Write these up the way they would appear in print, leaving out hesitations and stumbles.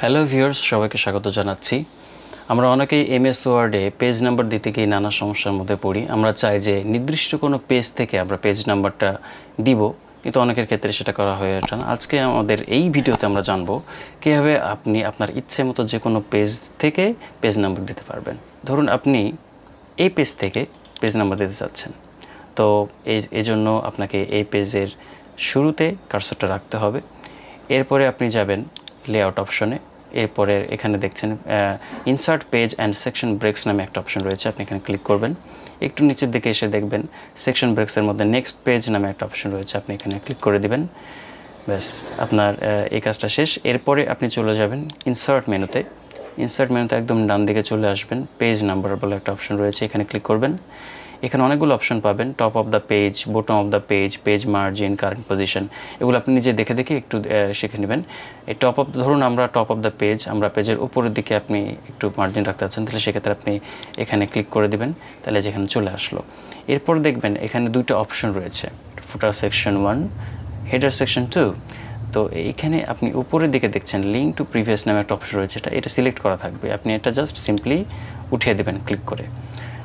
Hello viewers, সবাইকে স্বাগত জানাচ্ছি। আমরা অনেকেই এমএস ওয়ার্ডে পেজ নাম্বার দিতে গিয়ে নানা সমস্যার মধ্যে পড়ি। আমরা চাই যে নির্দিষ্ট কোনো পেজ থেকে আমরা পেজ নাম্বারটা দিব, কিন্তু অনেকের ক্ষেত্রে সেটা করা হয়ে ওঠে না। আজকে আমাদের এই ভিডিওতে আমরা জানবো কীভাবে আপনি আপনার ইচ্ছে মতো যে কোনো পেজ থেকে পেজ নাম্বার দিতে পারবেন। ধরুন আপনি এই পেজ থেকে পেজ নাম্বার দিতে চাচ্ছেন, তো এই জন্য আপনাকে এই পেজের শুরুতে কার্সরটা রাখতে হবে। এরপরে আপনি যাবেন লেআউট অপশনে। এরপরে এখানে দেখছেন ইনসার্ট পেজ অ্যান্ড সেকশন ব্রেকস নামে একটা অপশন রয়েছে, আপনি এখানে ক্লিক করবেন। একটু নিচের দিকে এসে দেখবেন সেকশন ব্রেকসের মধ্যে নেক্সট পেজ নামে একটা অপশন রয়েছে, আপনি এখানে ক্লিক করে দিবেন। ব্যাস, আপনার এই কাজটা শেষ। এরপরে আপনি চলে যাবেন ইনসার্ট মেনুতে। ইনসার্ট মেনুতে একদম ডান দিকে চলে আসবেন, পেজ নাম্বার বলে একটা অপশন রয়েছে, এখানে ক্লিক করবেন। এখানে অনেকগুলো অপশন পাবেন, top of the page, bottom of the page, page margin, current position. এগুলো আপনি নিজে দেখে দেখে একটু শিখে নেবেন। এই ধরুন আমরা টপ অফ দ্য পেজ, আমরা পেজের উপরের দিকে আপনি একটু মার্জিন রাখতে চাচ্ছেন, তাহলে সেক্ষেত্রে আপনি এখানে ক্লিক করে দিবেন, তাহলে যেখানে চলে আসলো। এরপর দেখবেন এখানে দুইটা অপশন রয়েছে, ফুটার সেকশন 1, হেডার সেকশন 2। তো এইখানে আপনি উপরের দিকে দেখছেন লিঙ্ক টু প্রিভিয়াস নামে একটা অপশন রয়েছে, এটা সিলেক্ট করা থাকবে। আপনি এটা জাস্ট সিম্পলি উঠিয়ে দেবেন ক্লিক করে।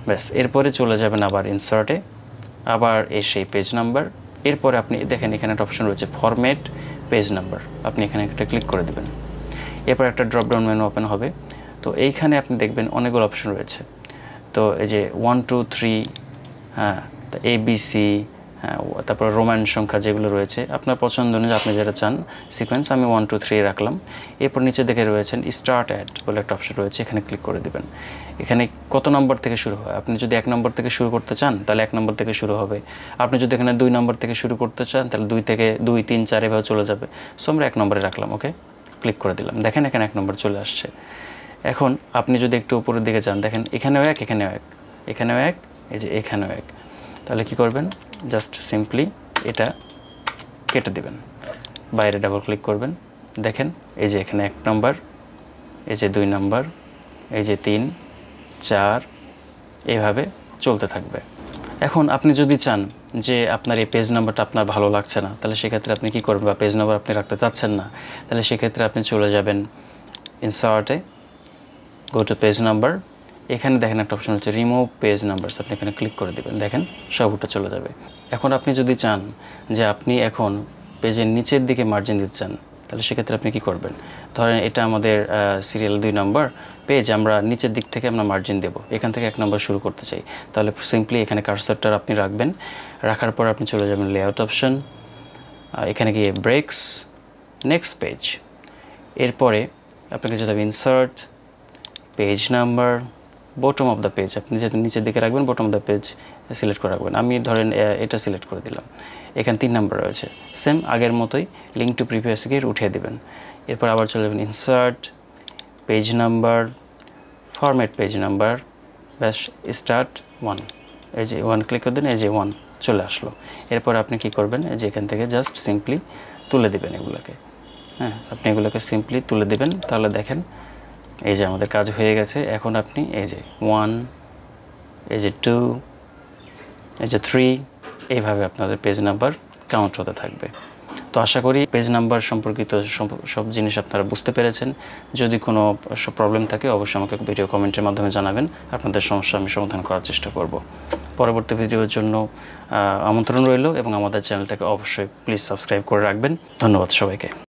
ব্যাস, এরপরে চলে যাবেন আবার ইনসার্টে, আবার এসে পেজ নাম্বার। এরপরে আপনি দেখেন এখানে একটা অপশন রয়েছে ফরম্যাট পেজ নাম্বার, আপনি এখানে একটা ক্লিক করে দেবেন। এরপর একটা ড্রপডাউন মেনু ওপেন হবে। তো এইখানে আপনি দেখবেন অনেকগুলো অপশন রয়েছে। তো এই যে 1 2 3, হ্যাঁ, ABC, হ্যাঁ, তারপর রোমান সংখ্যা যেগুলো রয়েছে আপনার পছন্দ অনুযায়ী আপনি যেটা চান সিকোয়েন্স, আমি 1 2 3 রাখলাম। এরপর নিচে দেখে রয়েছেন স্টার্ট অ্যাড বলে একটা অপশন রয়েছে, এখানে ক্লিক করে দেবেন। এখানে কত নম্বর থেকে শুরু হয়, আপনি যদি 1 নম্বর থেকে শুরু করতে চান তাহলে 1 নম্বর থেকে শুরু হবে। আপনি যদি এখানে 2 নম্বর থেকে শুরু করতে চান তাহলে 2 থেকে 2 3 4 এভাবে চলে যাবে। সো আমরা 1 নম্বরে রাখলাম, ওকে, ক্লিক করে দিলাম। দেখেন এখানে 1 নম্বর চলে আসছে। এখন আপনি যদি একটু উপরের দিকে যান, দেখেন এখানেও 1, এখানেও 1, এখানেও 1, এই যে এখানেও 1। তাহলে কি করবেন, জাস্ট সিম্পলি এটা কেটে দেবেন, বাইরে ডাবল ক্লিক করবেন। দেখেন এই যে এখানে 1 নম্বর, এই যে 2 নম্বর, এই যে 3 4, এইভাবে চলতে থাকবে। এখন আপনি যদি চান যে আপনার এই পেজ নাম্বারটা আপনার ভালো লাগছে না, তাহলে সেক্ষেত্রে আপনি কী করবেন, বা পেজ নাম্বার আপনি রাখতে চাচ্ছেন না, তাহলে সেক্ষেত্রে আপনি চলে যাবেন ইনসার্টে, গো টু পেজ নাম্বার। এখানে দেখেন একটা অপশন হচ্ছে রিমুভ পেজ নাম্বারস, আপনি এখানে ক্লিক করে দেবেন। দেখেন সবটা চলে যাবে। এখন আপনি যদি চান যে আপনি এখন পেজের নিচের দিকে মার্জিন দিতে চান, তাহলে সেক্ষেত্রে আপনি কি করবেন, ধরেন এটা আমাদের সিরিয়াল 2 নম্বর পেজ, আমরা নিচের দিক থেকে আমরা মার্জিন দেব, এখান থেকে 1 নম্বর শুরু করতে চাই, তাহলে সিম্পলি এখানে কার্সরটা আপনি রাখবেন। রাখার পর আপনি চলে যাবেন লেআউট অপশন, এখানে গিয়ে ব্রেকস, নেক্সট পেজ। এরপরে আপনাকে যেতে হবে insert, page number, bottom of the page. আপনি যেহেতু নিচের দিকে রাখবেন, bottom of the page select করে রাখবেন। আমি ধরেন এটা সিলেক্ট করে দিলাম। এখানে 3 নম্বর রয়েছে, সেম আগের মতোই লিঙ্ক টু প্রিভিয়াস গিয়ে উঠিয়ে দেবেন। এরপর আবার চলে যাবেন insert, page number, format page number, ব্যাস স্টার্ট 1, এই যে 1 ক্লিক করে দিন, এই যে 1 চলে আসলো। এরপর আপনি কি করবেন, এই যে এখান থেকে জাস্ট সিম্পলি তুলে দেবেন এগুলোকে। হ্যাঁ, আপনি এগুলোকে সিম্পলি তুলে দেবেন। তাহলে দেখেন এই যে আমাদের কাজ হয়ে গেছে। এখন আপনি এই যে 1, এই যে 2, এই যে 3, এইভাবে আপনাদের পেজ নাম্বার কাউন্ট হতে থাকবে। তো আশা করি পেজ নাম্বার সম্পর্কিত সব জিনিস আপনারা বুঝতে পেরেছেন। যদি কোনো প্রবলেম থাকে অবশ্যই আমাকে ভিডিও কমেন্টের মাধ্যমে জানাবেন, আপনাদের সমস্যা আমি সমাধান করার চেষ্টা করব। পরবর্তী ভিডিওর জন্য আমন্ত্রণ রইল এবং আমাদের চ্যানেলটাকে অবশ্যই প্লিজ সাবস্ক্রাইব করে রাখবেন। ধন্যবাদ সবাইকে।